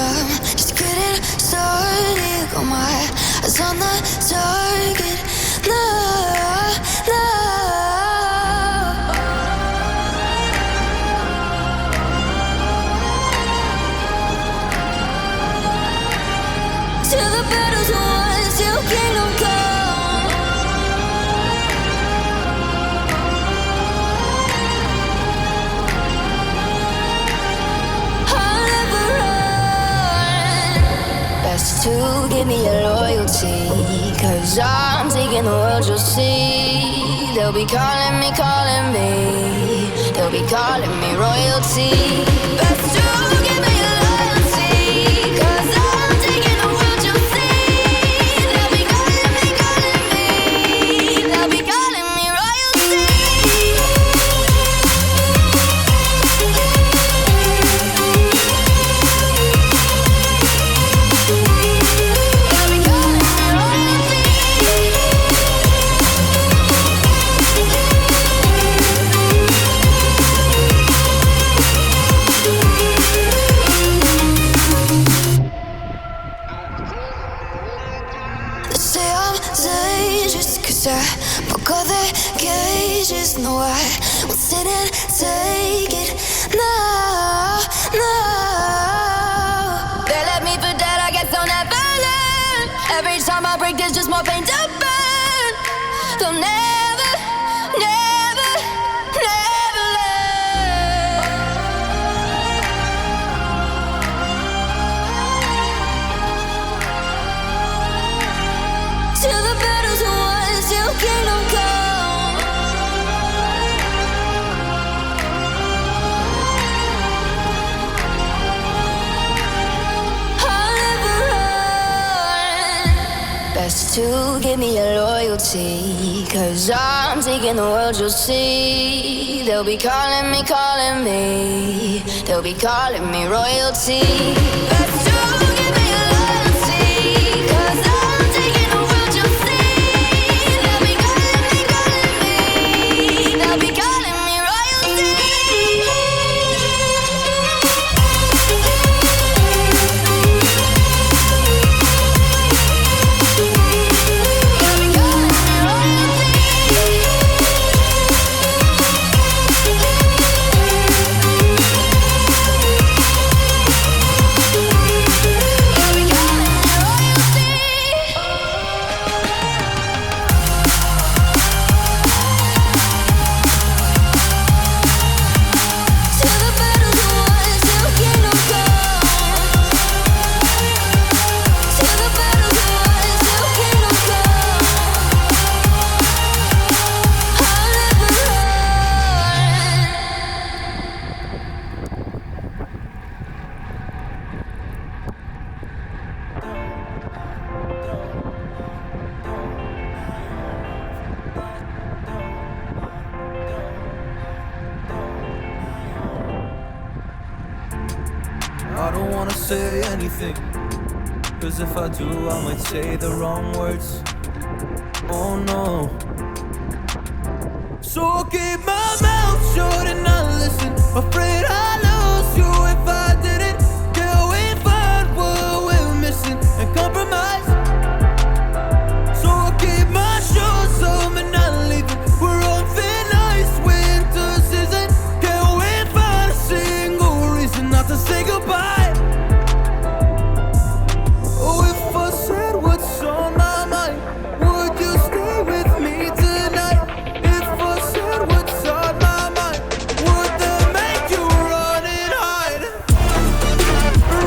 I'm just getting started. Got my eyes on the target. No, no. Till the battle's won, till kingdom come. I'll never run. Best to give me your loyalty, 'cause I'm taking the world, you'll see. They'll be calling me, they'll be calling me royalty. Best to give me your loyalty, 'cause I'm taking the world, you'll see. They'll be calling me, they'll be calling me royalty. Say I'm dangerous 'cause I broke all the cages. No, I won't sit and take it. No, no. They left me for dead, I guess I'll never learn. Every time I break, there's just more pain to burn. They'll never, never, never learn. Till the battle's won, till kingdom come. I'll never run. Best to give me your loyalty, 'cause I'm taking the world, you'll see. They'll be calling me, they'll be calling me royalty. Best to give me your loyalty, 'cause I'm taking the world, you'll see. They'll be calling me, they'll be calling me royalty. I don't wanna say anything, 'cause if I do, I might say the wrong words. Oh no. So I'll keep my mouth shut and not listen. Afraid I lose you if I didn't. Till we find what we're missing and compromise. So I'll keep my shoes on and not leaving. We're on thin ice, winter season. Can't we find a single reason not to say goodbye? Oh, if I said what's on my mind, would you stay with me tonight? If I said what's on my mind, would that make you run and hide?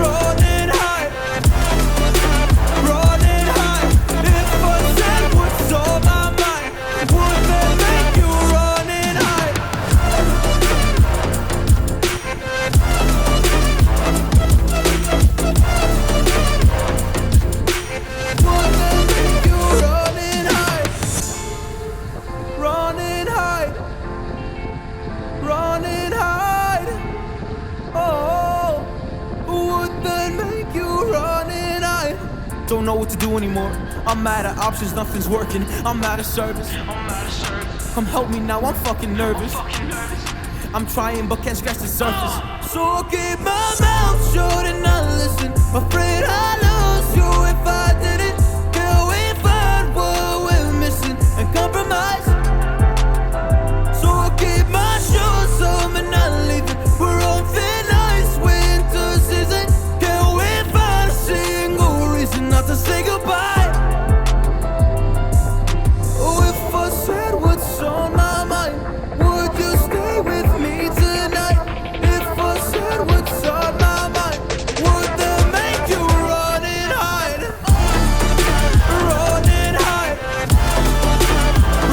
Run and hide. Run and hide. If I said what's on my mind, would that make you run and hide? Would that make you run and hide? Run and hide. Run and hide. Oh, would that make you run and hide? Don't know what to do anymore. I'm out of options, nothing's working. I'm out of service. Come help me now, I'm fucking nervous. I'm trying but can't scratch the surface. So I'll keep my mouth shut and not listen. Afraid I lose you if I didn't. Can we find what we're missing and compromise? So I'll keep my shoes on and not leaving. We're on thin ice, winter season. Can we find a single reason not to say goodbye? Oh, if I said what's on my mind, would you stay with me tonight? If I said what's on my mind, would that make you run and hide? Run and hide.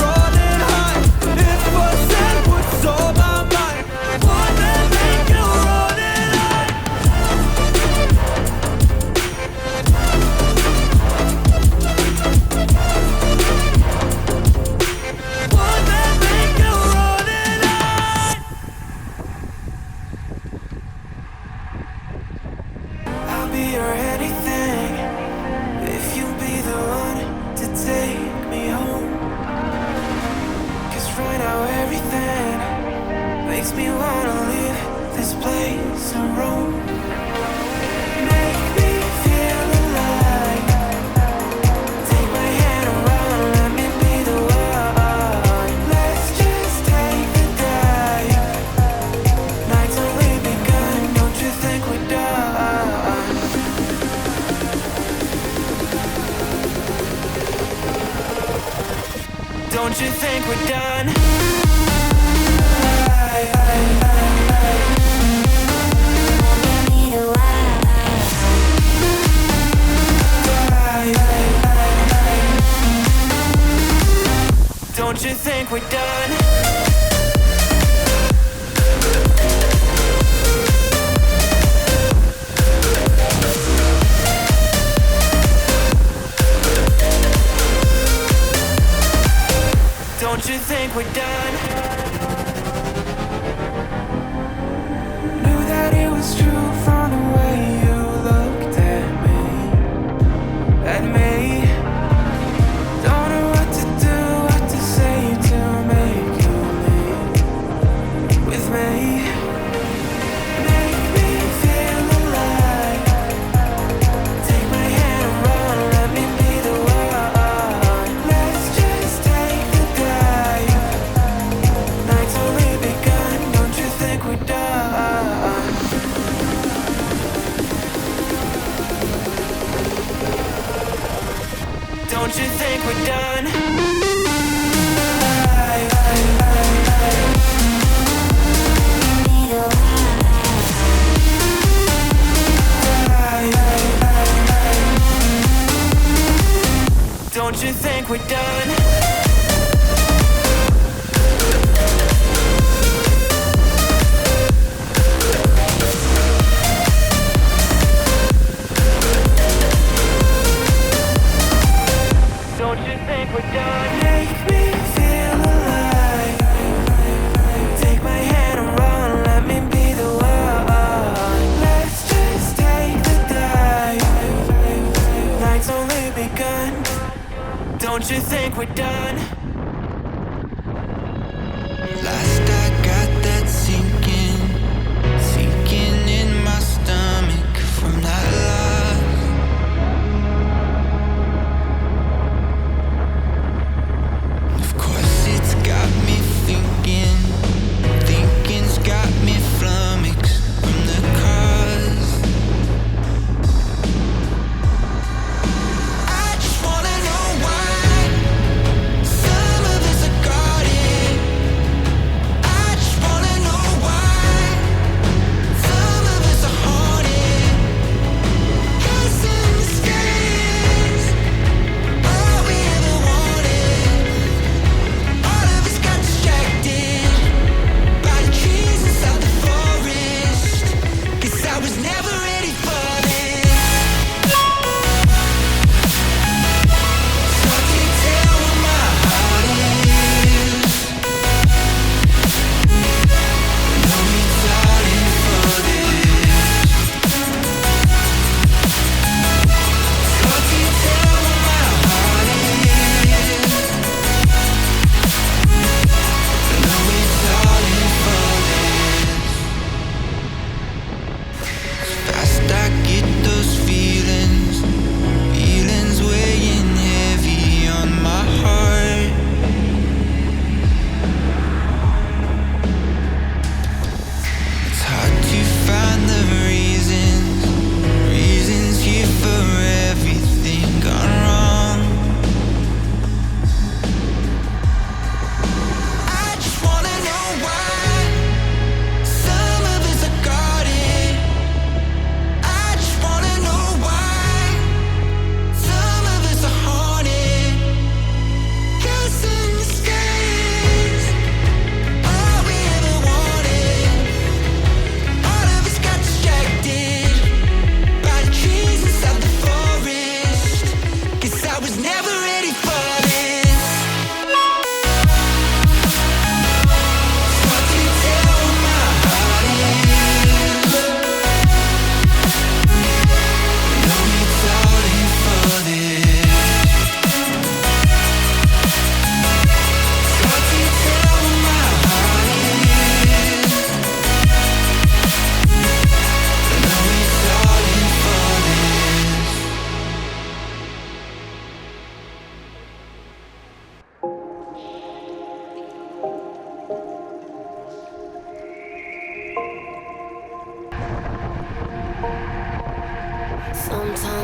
Run and hide. If I said what's on my mind, would that make you run and hide? Would that make you run and hide? I'll be your anything if you be the one to take me home. 'Cause right now everything makes me wanna leave this place and roam. Make me feel alive. Take my hand around, let me be the one. Let's just take the dive. Night's only begun, don't you think we're done? Don't you think we're done? Don't you think we're done? Don't you think we're done? Knew that it was true from the way you looked at me. At me. Don't know what to do, what to say to make you leave with me. Make me feel alive. Take my hand around, let me be the one. Let's just take the dive. Night's only begun, don't you think we're done? Don't you think we're done? Don't you think we're done? Don't you think we're done? Make me feel alive. Take my hand around, let me be the one. Let's just take the dive. Night's only begun. Don't you think we're done? Last I got that sinking in my stomach from that loss. Of course it's got me thinking's got me flummoxed from the cause. I just wanna know why. So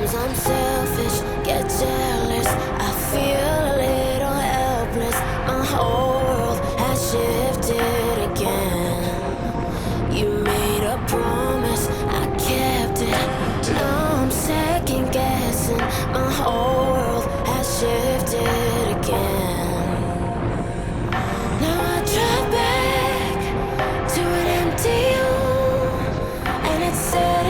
Sometimes I'm selfish, get jealous. I feel a little helpless. My whole world has shifted again. You made a promise, I kept it. Now I'm second guessing. My whole world has shifted again. Now I drive back to an empty home, and it's sad.